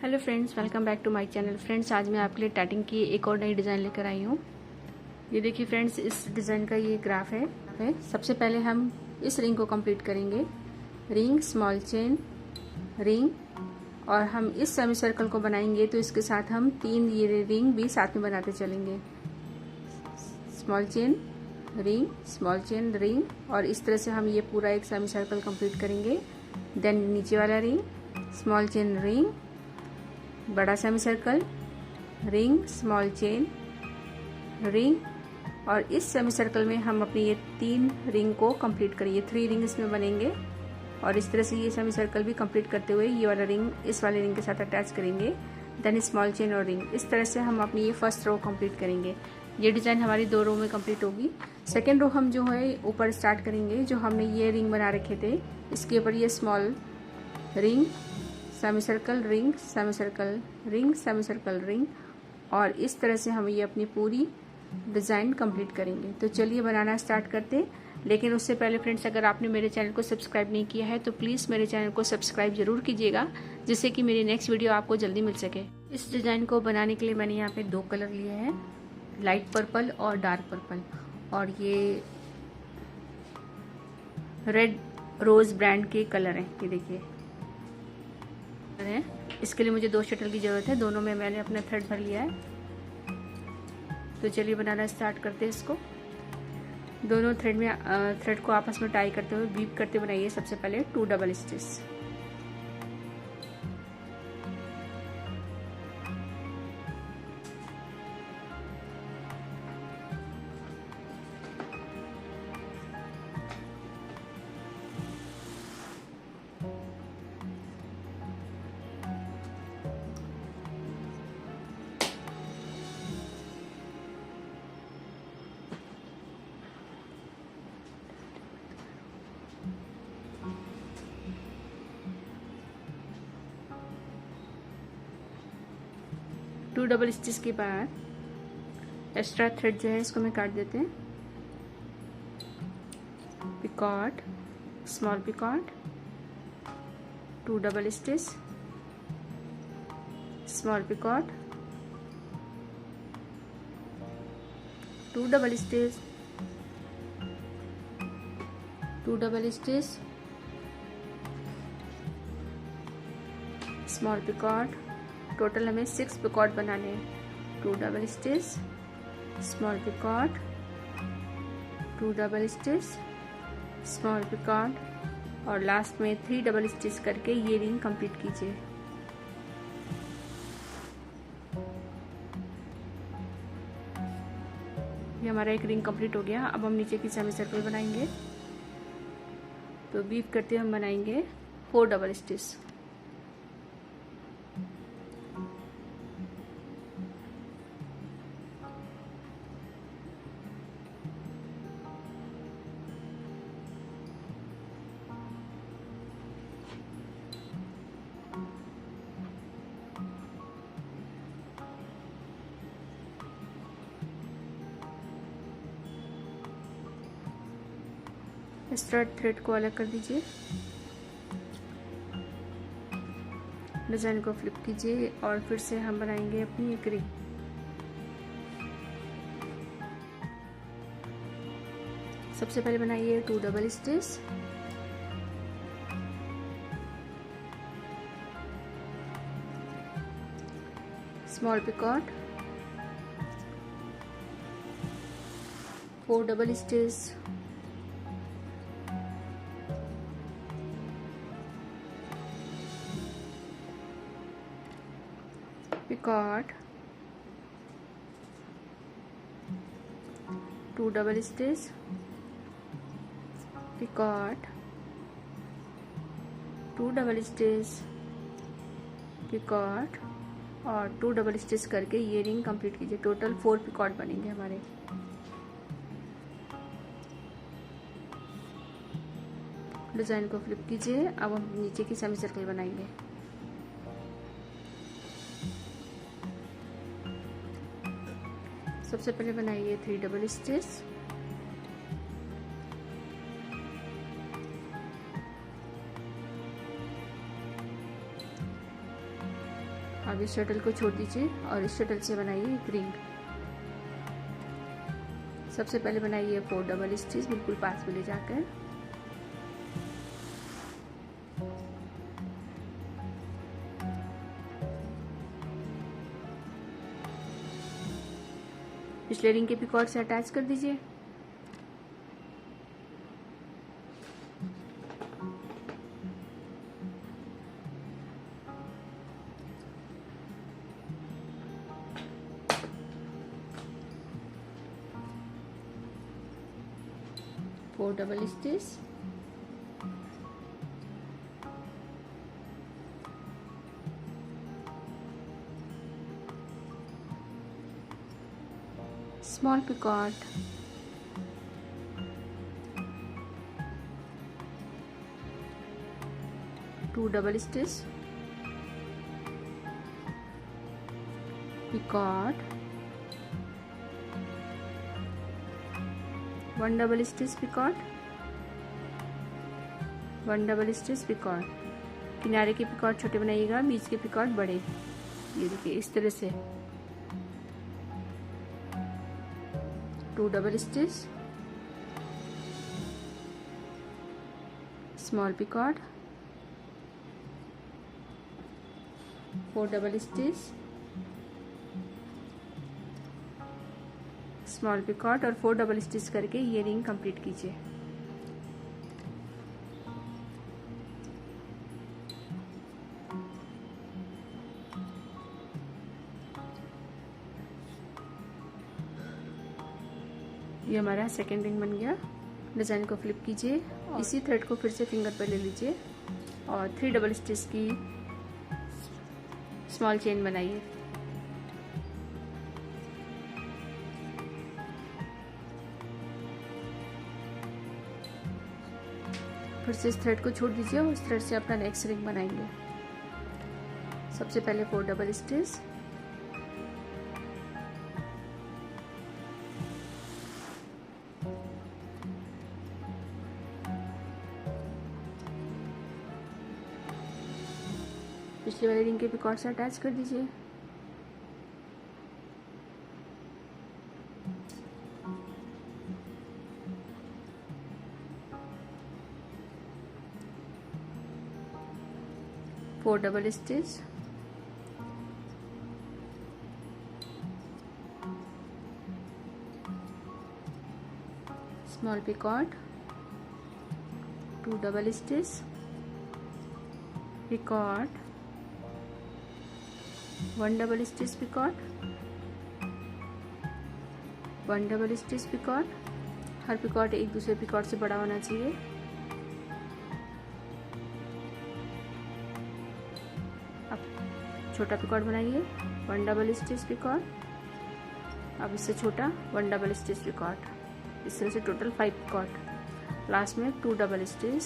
Hello friends, welcome back to my channel. Friends, आज मैं आपके लिए टैटिंग की एक और नई डिज़ाइन लेकर आई हूँ। ये देखिए फ्रेंड्स, इस डिज़ाइन का ये ग्राफ है। सबसे पहले हम इस रिंग को कंप्लीट करेंगे। रिंग, स्मॉल चेन, रिंग, और हम इस सेमी सर्कल को बनाएंगे तो इसके साथ हम 3 ये रिंग भी साथ में बनाते चलेंगे। Small chain, ring, small chain, ring, और इस तरह से हम ये पूरा एक सेमी सर्कल कंप्लीट करेंगे। देन नीचे वाला रिंग, स्मॉल चेन, रिंग, बड़ा semi circle, ring, small chain, ring, और इस सेमी सर्कल में हम अपनी ये 3 रिंग को कंप्लीट करेंगे। 3 रिंग इसमें बनेंगे और इस तरह से ये सेमी सर्कल भी कंप्लीट करते हुए ये वाला रिंग इस वाले रिंग के साथ अटैच करेंगे। देन स्मॉल चेन और रिंग, इस तरह से हम अपनी ये फर्स्ट रो कंप्लीट करेंगे। ये डिज़ाइन हमारी 2 रो में कंप्लीट होगी। सेकेंड रो हम जो है ऊपर स्टार्ट करेंगे। जो हमने ये रिंग बना रखे थे इसके ऊपर ये small ring, semi circle, ring, semi circle, ring, semi circle, ring, और इस तरह से हम ये अपनी पूरी डिज़ाइन कंप्लीट करेंगे। तो चलिए बनाना स्टार्ट करते हैं। लेकिन उससे पहले फ्रेंड्स, अगर आपने मेरे चैनल को सब्सक्राइब नहीं किया है तो प्लीज़ मेरे चैनल को सब्सक्राइब जरूर कीजिएगा, जिससे कि मेरी नेक्स्ट वीडियो आपको जल्दी मिल सके। इस डिज़ाइन को बनाने के लिए मैंने यहाँ पे 2 कलर लिए हैं, लाइट पर्पल और डार्क पर्पल, और ये रेड रोज़ ब्रांड के कलर हैं। ये देखिए है। इसके लिए मुझे 2 शटल की ज़रूरत है। दोनों में मैंने अपना थ्रेड भर लिया है। तो चलिए बनाना स्टार्ट करते हैं इसको। दोनों थ्रेड को आपस में टाई करते हुए बीप करते बनाइए। सबसे पहले 2 double stitch. Two double stitch के बाद एक्स्ट्रा थ्रेड जो है इसको मैं काट देते हैं। Picot, small picot, 2 double stitch, small picot, 2 double stitch, 2 double stitch, small picot. Total हमें 6 पिकॉट बनाने हैं। 2 double stitch, small picot, 2 double stitch, small picot, और लास्ट में 3 डबल स्टिच करके ये रिंग कंप्लीट कीजिए। ये हमारा एक रिंग कंप्लीट हो गया। अब हम नीचे की सेमी सर्कल बनाएंगे। तो बीप करते हम बनाएंगे 4 डबल स्टिच। स्टार्ट थ्रेड को अलग कर दीजिए, डिजाइन को फ्लिप कीजिए और फिर से हम बनाएंगे अपनी एक रिंग। सबसे पहले बनाइए 2 double stitch, small picot, 4 double stitch, picot, 2 double stitch, picot, 2 double stitch, picot, और 2 डबल स्टिच करके ये रिंग कंप्लीट कीजिए। टोटल 4 पिकॉट बनेंगे हमारे। डिजाइन को फ्लिप कीजिए। अब हम नीचे की सेमी सर्कल बनाएंगे। सबसे पहले बनाइए 3 डबल स्टिच, अब इस शटल को छोड़ दीजिए और इस शटल से बनाइए एक रिंग। सबसे पहले बनाइए 4 डबल स्टिच बिल्कुल पास में ले जाकर। पिछले रिंग के पिकॉट से अटैच कर दीजिए। Four double stitch, small picot, two double stitch, picot, one double stitch picot, one double stitch picot. किनारे के पिकॉट छोटे बनाइएगा, बीच के पिकॉट बड़े। ये देखिए इस तरह से। Two double stitch, small picot, four double stitch, small picot और 4 डबल स्टिच करके ये रिंग कंप्लीट कीजिए। ये हमारा सेकेंड रिंग बन गया। डिज़ाइन को फ्लिप कीजिए, इसी थ्रेड को फिर से फिंगर पर ले लीजिए और 3 डबल स्टिच की स्मॉल चेन बनाइए। फिर से इस थ्रेड को छोड़ दीजिए और इस थ्रेड से अपना नेक्स्ट रिंग बनाएंगे। सबसे पहले 4 डबल स्टिच, पिछले वाले रिंग के पिकॉट से अटैच कर दीजिए। Four double stitch, small picot, two double stitch, picot, one double stitch picot, one double stitch picot. हर पिकॉट एक दूसरे पिकॉट से बड़ा होना चाहिए। अब छोटा पिकॉट बनाइए, वन डबल स्टिच पिकॉट। अब इससे छोटा वन डबल स्टिच पिकॉट। इस तरह से टोटल 5 पिकॉट। लास्ट में 2 double stitch,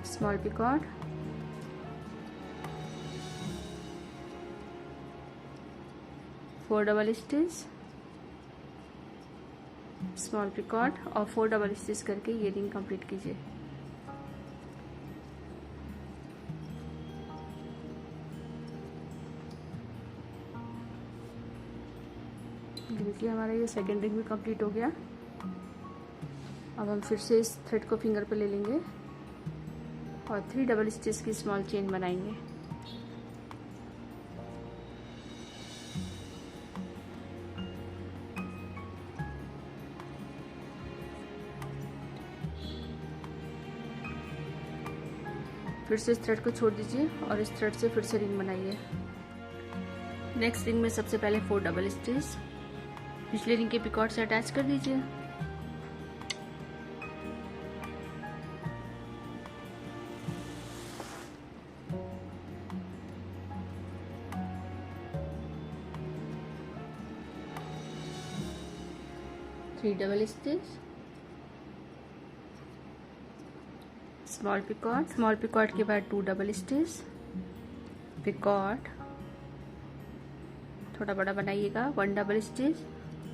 small picot, four double stitch, small picot और 4 डबल स्टिच करके ये रिंग कंप्लीट कीजिए। देखिए हमारा ये सेकेंड रिंग भी कंप्लीट हो गया। अब हम फिर से इस थ्रेड को फिंगर पर ले लेंगे और 3 डबल स्टिच की स्मॉल चेन बनाएंगे। फिर से इस थ्रेड को छोड़ दीजिए और इस थ्रेड से फिर से रिंग बनाइए। नेक्स्ट रिंग में सबसे पहले 4 डबल स्टिच पिछले रिंग के पिकॉट से अटैच कर दीजिए। Three double stitch, small picot के बाद 2 डबल स्टिच, पिकॉट थोड़ा बड़ा बनाइएगा, 1 डबल स्टिच,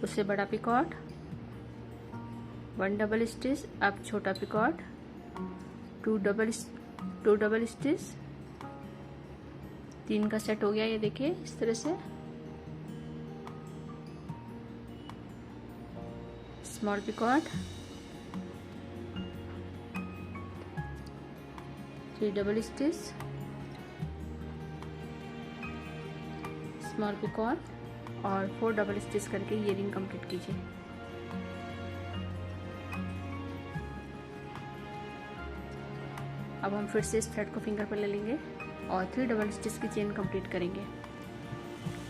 उससे बड़ा पिकॉट, 1 डबल स्टिच, अब छोटा पिकॉट, 2 डबल 2 डबल स्टिच, 3 का सेट हो गया। ये देखिए इस तरह से small picot, 3 double stitch, small picot और 4 डबल स्टिच करके ये रिंग कंप्लीट कीजिए। अब हम फिर से इस थ्रेड को फिंगर पर ले लेंगे और 3 डबल स्टिच की चेन कंप्लीट करेंगे।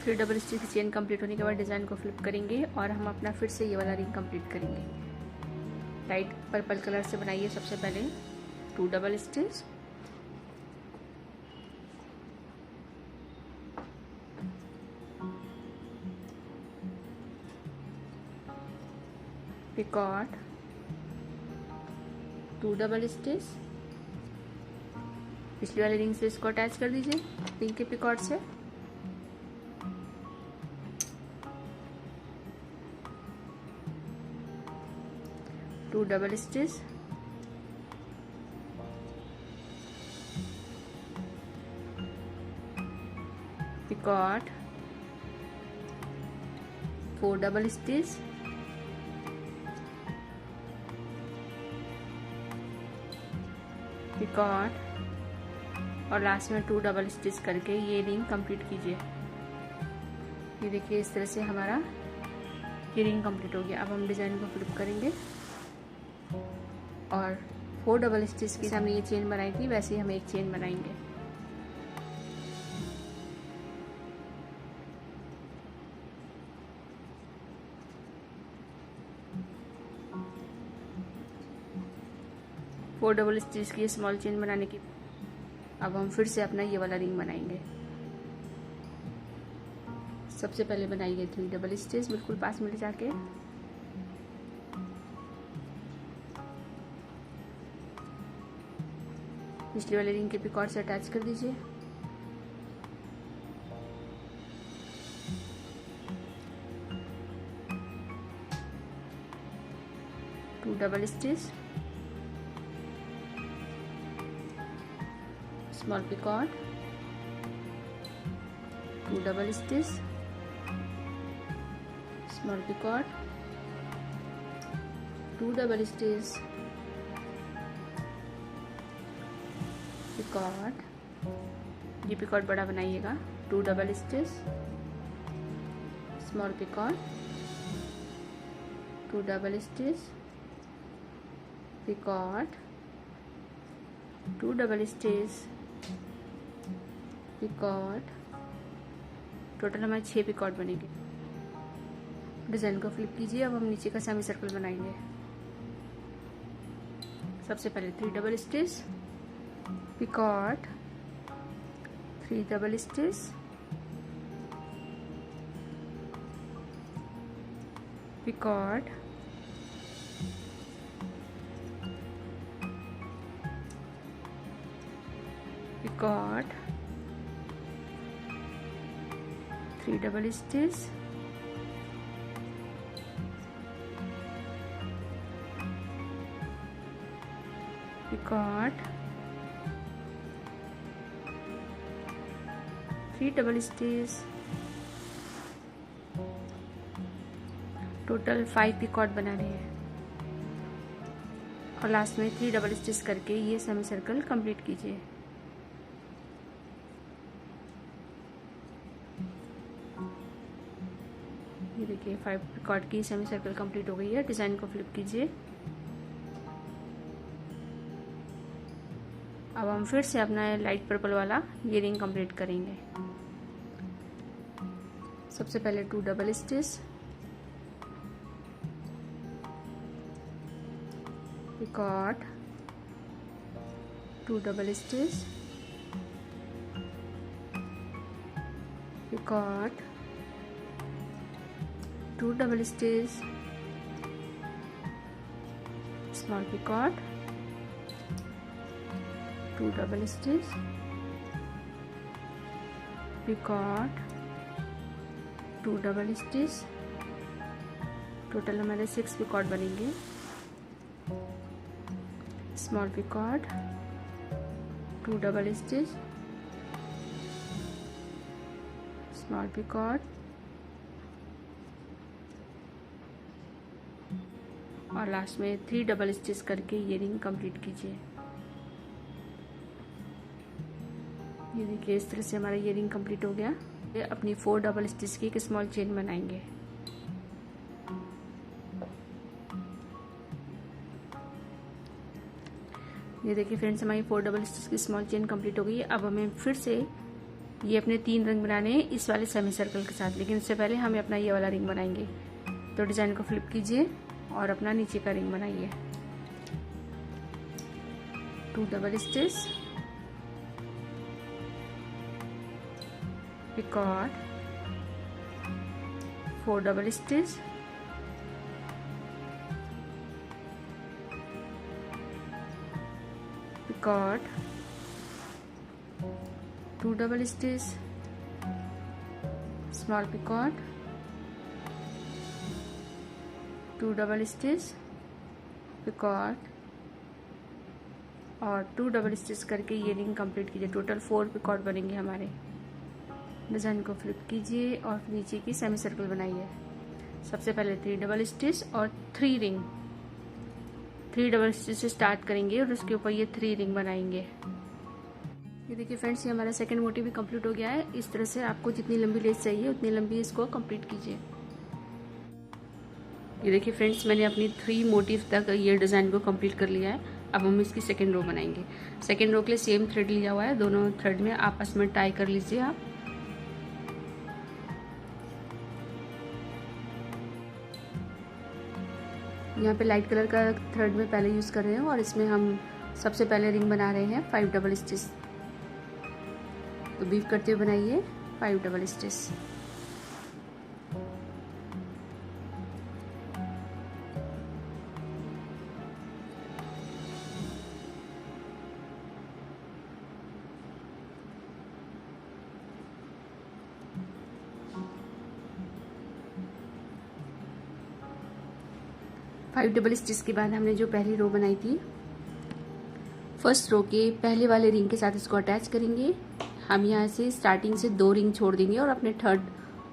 3 डबल स्टिच की चेन कंप्लीट होने के बाद डिज़ाइन को फ्लिप करेंगे और हम अपना फिर से ये वाला रिंग कंप्लीट करेंगे। लाइट पर्पल कलर से बनाइए। सबसे पहले 2 double stitch, picot, 2 double stitch, पिछली वाली रिंग से इसको अटैच कर दीजिए रिंग के पिकॉट से, two double stitch, picot, 4 double stitch, picot और लास्ट में 2 डबल स्टिच करके ये रिंग कंप्लीट कीजिए। ये देखिए इस तरह से हमारा ये रिंग कंप्लीट हो गया। अब हम डिज़ाइन को फ्लिप करेंगे और 4 डबल स्टिच की हमने ये चेन बनाई थी वैसे ही हम एक चेन बनाएंगे। फोर डबल स्टिच की स्मॉल चेन बनाने की अब हम फिर से अपना ये वाला रिंग बनाएंगे। सबसे पहले बनाइए 3 डबल स्टिच बिल्कुल पास में ले जाके, पिछले वाले रिंग के पिकॉट से अटैच कर दीजिए। Two double stitch, small picot, 2 double stitch, small picot, 2 double stitch, picot, ये पिकॉट बड़ा बनाइएगा, 2 double stitch, small picot, 2 double stitch, picot, 2 double stitch, picot. Total हमारे 6 पिकॉट बनेंगे। डिज़ाइन को फ्लिप कीजिए। अब हम नीचे का सेमी सर्कल बनाएंगे। सबसे पहले 3 double stitch, picot, 3 double stitch, picot, picot, 3 double stitch, picot, 3 double stitch, total 5 picot बना रहे हैं और लास्ट में 3 डबल स्टिच करके ये सेमी सर्कल कंप्लीट कीजिए। ये देखिए 5 पिकॉट की सेमी सर्कल कंप्लीट हो गई है। डिज़ाइन को फ्लिप कीजिए। अब हम फिर से अपना लाइट पर्पल वाला ये रिंग कंप्लीट करेंगे। सबसे पहले 2 double stitch, picot, 2 double stitch, picot, 2 double stitch, small picot, 2 double stitch, picot, 2 double stitch. Total हमारे 6 पिकॉट बनेंगे। Small picot, 2 double stitch, small picot और लास्ट में 3 डबल स्टिच करके ये रिंग कंप्लीट कीजिए। ये देखिए इस तरह से हमारा ये रिंग कंप्लीट हो गया। ये अपनी 4 डबल स्टिच की एक स्मॉल चेन बनाएंगे। ये देखिए फ्रेंड्स हमारी 4 डबल स्टिच की स्मॉल चेन कंप्लीट हो गई है। अब हमें फिर से ये अपने 3 रिंग बनाने हैं इस वाले सेमी सर्कल के साथ, लेकिन इससे पहले हमें अपना ये वाला रिंग बनाएंगे। तो डिजाइन को फ्लिप कीजिए और अपना नीचे का रिंग बनाइए। 2 double stitch, picot, 4 double stitch, picot, 2 double stitch, small picot, 2 double stitch, picot और 2 डबल स्टिच करके ये रिंग कंप्लीट कीजिए। टोटल 4 पिकॉट बनेंगे हमारे। डिजाइन को फ्लिप कीजिए और नीचे की सेमी सर्कल बनाइए। सबसे पहले 3 डबल स्टिच और 3 रिंग, 3 डबल स्टिच से स्टार्ट करेंगे और उसके ऊपर ये 3 रिंग बनाएंगे। ये देखिए फ्रेंड्स ये हमारा सेकंड मोटिव भी कंप्लीट हो गया है। इस तरह से आपको जितनी लंबी लेस चाहिए उतनी लंबी इसको कंप्लीट कीजिए। ये देखिए फ्रेंड्स मैंने अपनी 3 मोटिव तक ये डिज़ाइन को कंप्लीट कर लिया है। अब हम इसकी सेकेंड रो बनाएंगे। सेकेंड रो के लिए सेम थ्रेड लिया हुआ है, दोनों थ्रेड में आपस में टाई कर लीजिए आप। यहाँ पे लाइट कलर का थ्रेड में पहले यूज़ कर रहे हैं और इसमें हम सबसे पहले रिंग बना रहे हैं 5 डबल स्टिच। तो बीफ करते हुए बनाइए 5 double stitch. Five double stitch के बाद हमने जो पहली रो बनाई थी, फर्स्ट रो के पहले वाले रिंग के साथ इसको अटैच करेंगे। हम यहाँ से स्टार्टिंग से 2 रिंग छोड़ देंगे और अपने थर्ड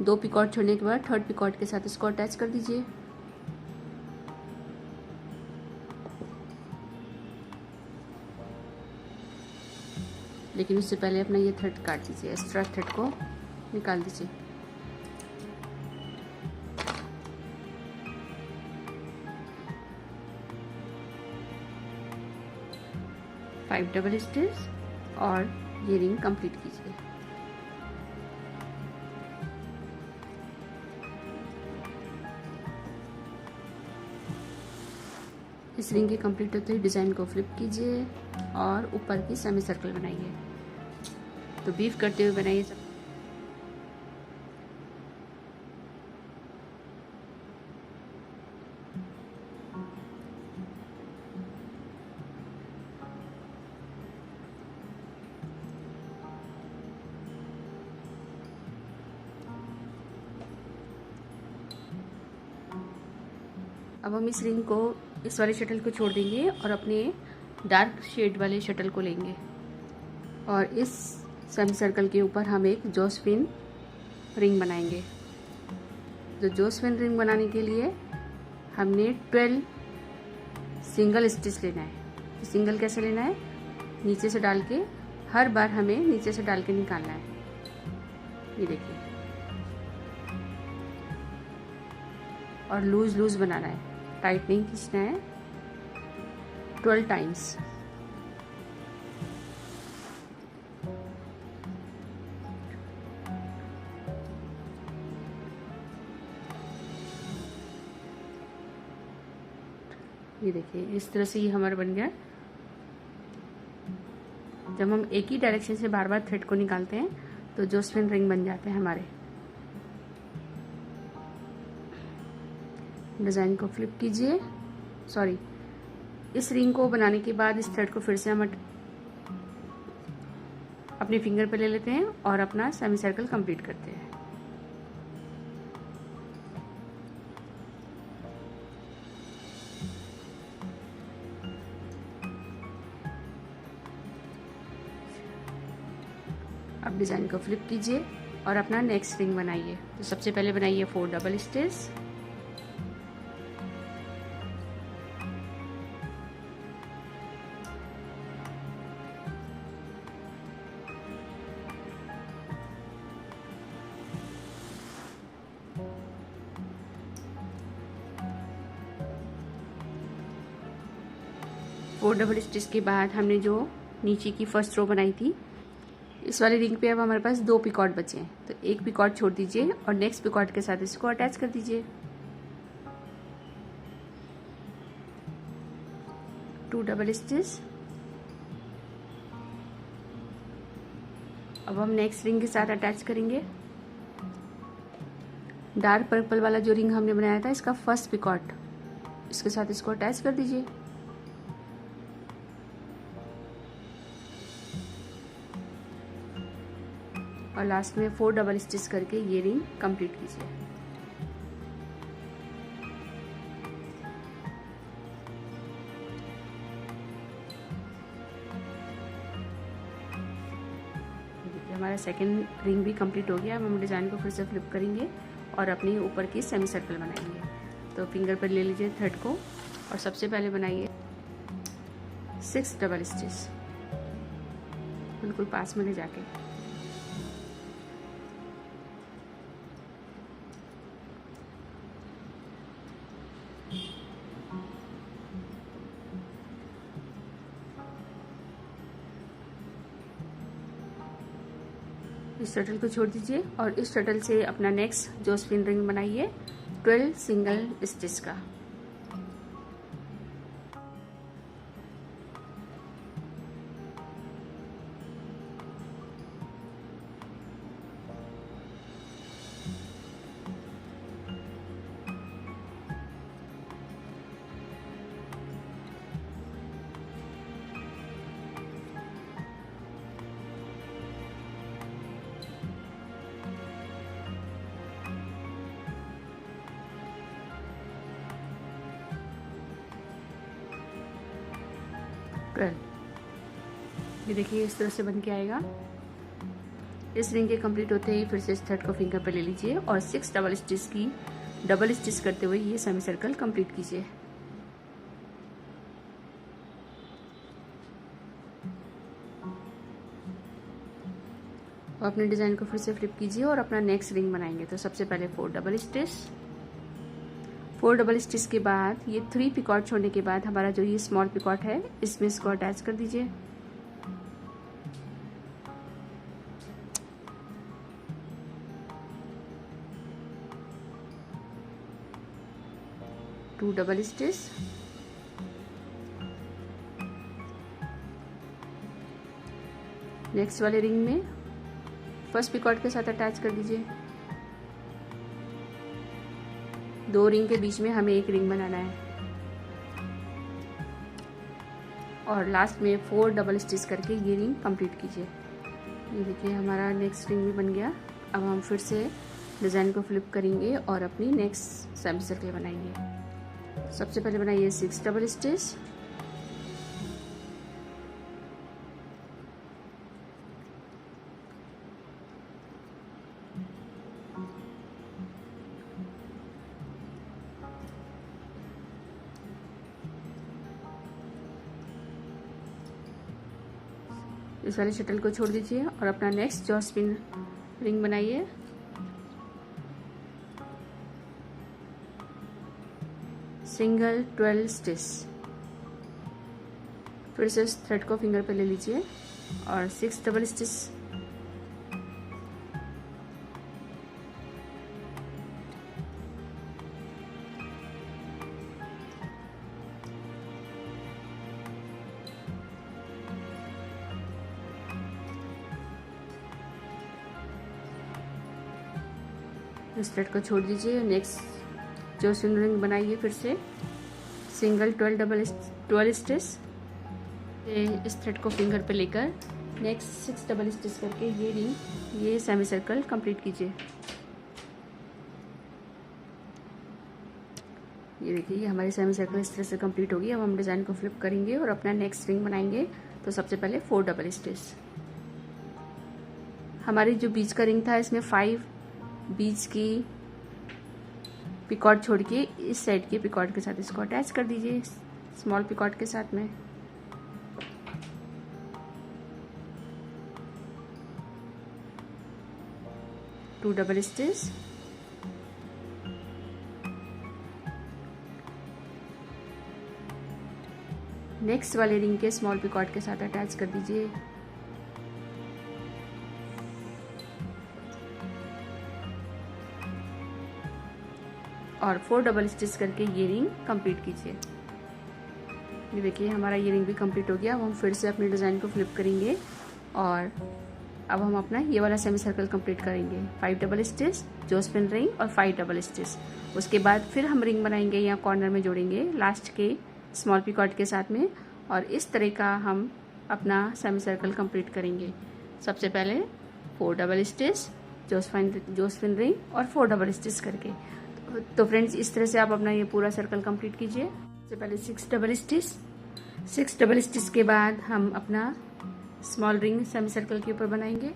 2 पिकॉट छोड़ने के बाद थर्ड पिकॉट के साथ इसको अटैच कर दीजिए। लेकिन उससे पहले अपना ये थ्रेड काट दीजिए, एक्स्ट्रा थ्रेड को निकाल दीजिए। फाइव डबल स्टिच और ये रिंग कंप्लीट कीजिए। इस रिंग के कंप्लीट होते ही डिजाइन को फ्लिप कीजिए और ऊपर की सेमी सर्कल बनाइए। तो बीफ करते हुए बनाइए सब। अब हम इस रिंग को इस वाले शटल को छोड़ देंगे और अपने डार्क शेड वाले शटल को लेंगे और इस सेमी सर्कल के ऊपर हम एक जोसफिन रिंग बनाएंगे। तो जोसफिन रिंग बनाने के लिए हमने 12 सिंगल स्टिच लेना है। सिंगल कैसे लेना है, नीचे से डाल के हर बार हमें नीचे से डाल के निकालना है। ये देखिए, और लूज लूज बनाना है, टाइट नहीं खींचना है। 12 टाइम्स। ये देखिए इस तरह से ये हमारा बन गया। जब हम एक ही डायरेक्शन से बार बार थ्रेड को निकालते हैं तो जोसफिन रिंग बन जाते हैं हमारे। डिज़ाइन को फ्लिप कीजिए। सॉरी, इस रिंग को बनाने के बाद इस थ्रेड को फिर से हम अपने फिंगर पे ले लेते हैं और अपना सेमी सर्कल कंप्लीट करते हैं। अब डिज़ाइन को फ्लिप कीजिए और अपना नेक्स्ट रिंग बनाइए। तो सबसे पहले बनाइए 4 double stitch, four double stitch के बाद हमने जो नीचे की फर्स्ट रो बनाई थी, इस वाले रिंग पे अब हमारे पास 2 पिकॉट बचे हैं। तो एक पिकॉट छोड़ दीजिए और नेक्स्ट पिकॉट के साथ इसको अटैच कर दीजिए। 2 डबल स्टिच। अब हम नेक्स्ट रिंग के साथ अटैच करेंगे। डार्क पर्पल वाला जो रिंग हमने बनाया था, इसका फर्स्ट पिकॉट, इसके साथ इसको अटैच कर दीजिए। और लास्ट में 4 डबल स्टिच करके ये रिंग कंप्लीट कीजिए। देखिए हमारा सेकंड रिंग भी कंप्लीट हो गया। अब हम डिज़ाइन को फिर से फ्लिप करेंगे और अपनी ऊपर की सेमी सर्कल बनाएंगे। तो फिंगर पर ले लीजिए थ्रेड को और सबसे पहले बनाइए 6 डबल स्टिच, बिल्कुल पास में ले जाके। इस टर्टल को छोड़ दीजिए और इस टर्टल से अपना नेक्स्ट जो स्पिन रिंग बनाइए 12 सिंगल स्टिच का। ये देखिए इस तरह से बन के आएगा। इस रिंग के कंप्लीट होते ही फिर से इस थ्रेड को फिंगर पर ले लीजिए और 6 डबल स्टिच की डबल स्टिच करते हुए ये सेमी सर्कल कंप्लीट कीजिए। अपने डिज़ाइन को फिर से फ्लिप कीजिए और अपना नेक्स्ट रिंग बनाएंगे। तो सबसे पहले 4 डबल स्टिच, 4 डबल स्टिच के बाद ये 3 पिकॉट छोड़ने के बाद हमारा जो ये स्मॉल पिकॉट है, इसमें इसको अटैच कर दीजिए। टू डबल स्टिच, नेक्स्ट वाले रिंग में फर्स्ट पिकॉट के साथ अटैच कर दीजिए। 2 रिंग के बीच में हमें एक रिंग बनाना है और लास्ट में 4 डबल स्टिच करके ये रिंग कंप्लीट कीजिए। ये देखिए हमारा नेक्स्ट रिंग भी बन गया। अब हम फिर से डिज़ाइन को फ्लिप करेंगे और अपनी नेक्स्ट सेमी सर्कल बनाएंगे। सबसे पहले बनाइए 6 डबल स्टिच, इस वाले शटल को छोड़ दीजिए और अपना नेक्स्ट जो स्पिन रिंग बनाइए। सिंगल 12 स्टिच, फिर से इस थ्रेड को फिंगर पे ले लीजिए और 6 डबल स्टिच, इस थ्रेड को छोड़ दीजिए। नेक्स्ट जो स्पिन रिंग बनाइए फिर से सिंगल 12 स्टिच, इस थ्रेड को फिंगर पे लेकर नेक्स्ट 6 डबल स्टिच करके ये रिंग, ये सेमी सर्कल कंप्लीट कीजिए। ये देखिए ये हमारी सेमी सर्कल इस तरह से कंप्लीट होगी। अब हम डिज़ाइन को फ्लिप करेंगे और अपना नेक्स्ट रिंग बनाएंगे। तो सबसे पहले 4 डबल स्टिच, हमारी जो बीच का रिंग था इसमें 5 बीच की पिकॉट छोड़ के इस साइड के पिकॉट के साथ इसको अटैच कर दीजिए स्मॉल पिकॉट के साथ में। टू डबल स्टिच, नेक्स्ट वाले रिंग के स्मॉल पिकॉट के साथ अटैच कर दीजिए। और 4 डबल स्टिच करके ये रिंग कंप्लीट कीजिए। ये देखिए हमारा ये रिंग भी कंप्लीट हो गया। अब हम फिर से अपने डिज़ाइन को फ्लिप करेंगे और अब हम अपना ये वाला सेमी सर्कल कंप्लीट करेंगे। 5 डबल स्टिच, जोसपिन रिंग और 5 डबल स्टिच। उसके बाद फिर हम रिंग बनाएंगे, यहाँ कॉर्नर में जोड़ेंगे लास्ट के स्मॉल पिकॉट के साथ में, और इस तरह का हम अपना सेमी सर्कल कंप्लीट करेंगे। सबसे पहले 4 डबल स्टिच, जोसपिन रिंग और 4 डबल स्टिच करके। तो फ्रेंड्स इस तरह से आप अपना ये पूरा सर्कल कंप्लीट कीजिए। सबसे पहले 6 डबल स्टिच, 6 डबल स्टिच के बाद हम अपना स्मॉल रिंग सेमी सर्कल के ऊपर बनाएंगे।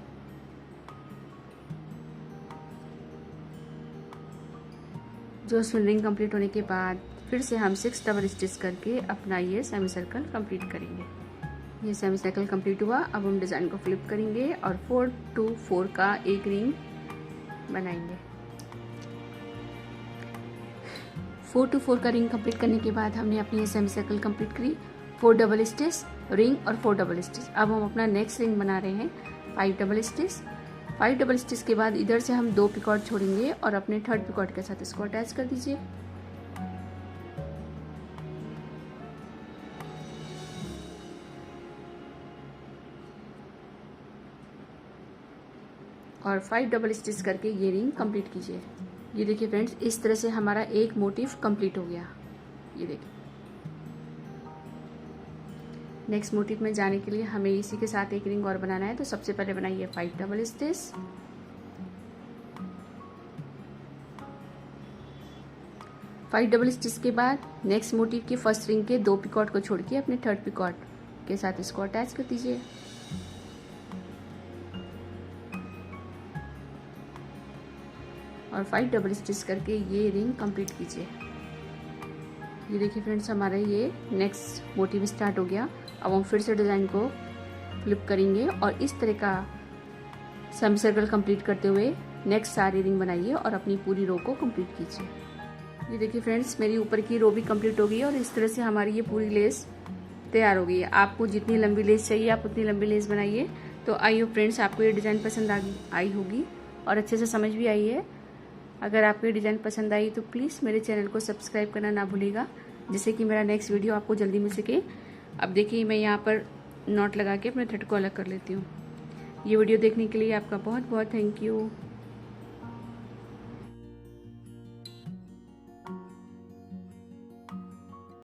जोसपिन रिंग कंप्लीट होने के बाद फिर से हम 6 डबल स्टिच करके अपना ये सेमी सर्कल कंप्लीट करेंगे। ये सेमी सर्कल कंप्लीट हुआ। अब हम डिज़ाइन को फ्लिप करेंगे और 4 to 4 का एक रिंग बनाएंगे। 4 to 4 का रिंग कंप्लीट करने के बाद हमने अपनी ये सेमी सर्कल कंप्लीट करी। 4 डबल स्टिच, रिंग और 4 डबल स्टिच। अब हम अपना नेक्स्ट रिंग बना रहे हैं 5 डबल स्टिच। 5 डबल स्टिच के बाद इधर से हम 2 पिकॉट छोड़ेंगे और अपने थर्ड पिकॉट के साथ इसको अटैच कर दीजिए। और 5 डबल स्टिच करके ये रिंग कंप्लीट कीजिए। ये देखिए फ्रेंड्स इस तरह से हमारा एक मोटिव कंप्लीट हो गया। ये देखिए नेक्स्ट मोटिव में जाने के लिए हमें इसी के साथ एक रिंग और बनाना है। तो सबसे पहले बनाइए 5 डबल स्टिच, 5 डबल स्टिच के बाद नेक्स्ट मोटिव के फर्स्ट रिंग के 2 पिकॉट को छोड़ के अपने थर्ड पिकॉट के साथ इसको अटैच कर दीजिए। और 5 डबल स्टिच करके ये रिंग कंप्लीट कीजिए। ये देखिए फ्रेंड्स हमारा ये नेक्स्ट मोटिव स्टार्ट हो गया। अब हम फिर से डिज़ाइन को फ्लिप करेंगे और इस तरह का सेमी सर्कल कंप्लीट करते हुए नेक्स्ट सारी रिंग बनाइए और अपनी पूरी रो को कंप्लीट कीजिए। ये देखिए फ्रेंड्स मेरी ऊपर की रो भी कंप्लीट हो गई है और इस तरह से हमारी ये पूरी लेस तैयार हो गई है। आपको जितनी लंबी लेस चाहिए आप उतनी लंबी लेस बनाइए। तो आई होप फ्रेंड्स आपको ये डिज़ाइन पसंद आई होगी और अच्छे से समझ भी आई है। अगर आपको ये डिज़ाइन पसंद आई तो प्लीज़ मेरे चैनल को सब्सक्राइब करना ना भूलिएगा, जिससे कि मेरा नेक्स्ट वीडियो आपको जल्दी मिल सके। अब देखिए मैं यहाँ पर नॉट लगा के अपने थ्रेड को अलग कर लेती हूँ। ये वीडियो देखने के लिए आपका बहुत बहुत थैंक यू।